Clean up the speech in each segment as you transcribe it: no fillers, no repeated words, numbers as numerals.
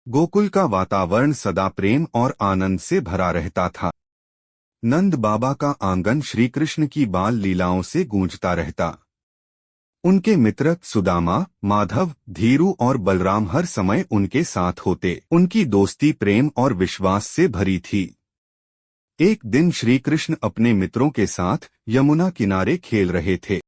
गोकुल का वातावरण सदा प्रेम और आनंद से भरा रहता था। नंद बाबा का आंगन श्री कृष्ण की बाल लीलाओं से गूंजता रहता। उनके मित्र सुदामा, माधव, धीरू और बलराम हर समय उनके साथ होते। उनकी दोस्ती प्रेम और विश्वास से भरी थी। एक दिन श्री कृष्ण अपने मित्रों के साथ यमुना किनारे खेल रहे थे।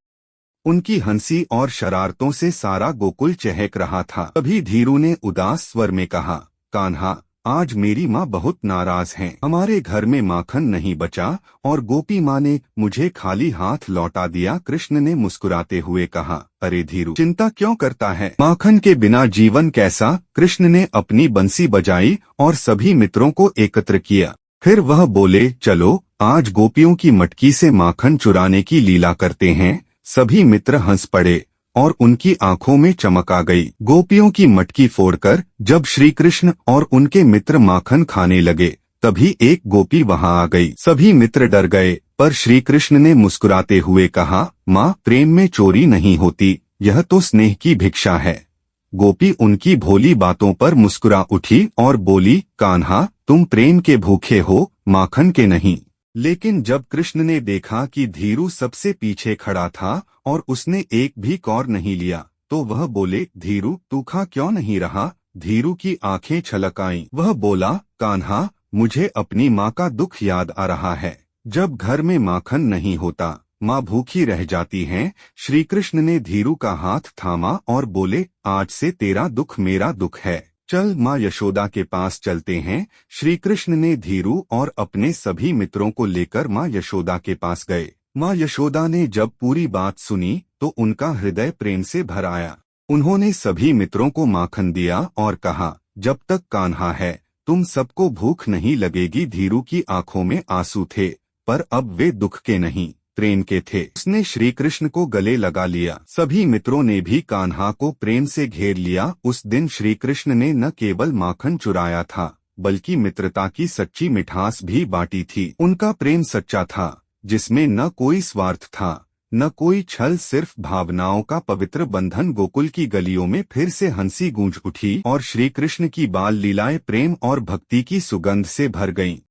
उनकी हंसी और शरारतों से सारा गोकुल चहक रहा था। तभी धीरू ने उदास स्वर में कहा, कान्हा, आज मेरी माँ बहुत नाराज हैं। हमारे घर में माखन नहीं बचा और गोपी माँ ने मुझे खाली हाथ लौटा दिया। कृष्ण ने मुस्कुराते हुए कहा, अरे धीरू, चिंता क्यों करता है? माखन के बिना जीवन कैसा? कृष्ण ने अपनी बंसी बजाई और सभी मित्रों को एकत्र किया। फिर वह बोले, चलो आज गोपियों की मटकी से माखन चुराने की लीला करते हैं। सभी मित्र हंस पड़े और उनकी आंखों में चमक आ गई। गोपियों की मटकी फोड़कर जब श्री कृष्ण और उनके मित्र माखन खाने लगे, तभी एक गोपी वहां आ गई। सभी मित्र डर गए, पर श्री कृष्ण ने मुस्कुराते हुए कहा, माँ, प्रेम में चोरी नहीं होती, यह तो स्नेह की भिक्षा है। गोपी उनकी भोली बातों पर मुस्कुरा उठी और बोली, कान्हा, तुम प्रेम के भूखे हो, माखन के नहीं। लेकिन जब कृष्ण ने देखा कि धीरू सबसे पीछे खड़ा था और उसने एक भी कौर नहीं लिया, तो वह बोले, धीरू, तू खा क्यों नहीं रहा? धीरू की आंखें छलक आईं। वह बोला, कान्हा, मुझे अपनी माँ का दुख याद आ रहा है। जब घर में माखन नहीं होता, माँ भूखी रह जाती हैं। श्री कृष्ण ने धीरू का हाथ थामा और बोले, आज से तेरा दुख मेरा दुख है। चल माँ यशोदा के पास चलते हैं। श्री कृष्ण ने धीरू और अपने सभी मित्रों को लेकर माँ यशोदा के पास गए। माँ यशोदा ने जब पूरी बात सुनी तो उनका हृदय प्रेम से भर आया। उन्होंने सभी मित्रों को माखन दिया और कहा, जब तक कान्हा है तुम सबको भूख नहीं लगेगी। धीरू की आंखों में आंसू थे, पर अब वे दुख के नहीं, प्रेम के थे। उसने श्री कृष्ण को गले लगा लिया। सभी मित्रों ने भी कान्हा को प्रेम से घेर लिया। उस दिन श्री कृष्ण ने न केवल माखन चुराया था, बल्कि मित्रता की सच्ची मिठास भी बांटी थी। उनका प्रेम सच्चा था, जिसमें न कोई स्वार्थ था, न कोई छल, सिर्फ भावनाओं का पवित्र बंधन। गोकुल की गलियों में फिर से हंसी गूंज उठी और श्री कृष्ण की बाल लीलाएं प्रेम और भक्ति की सुगंध से भर गईं।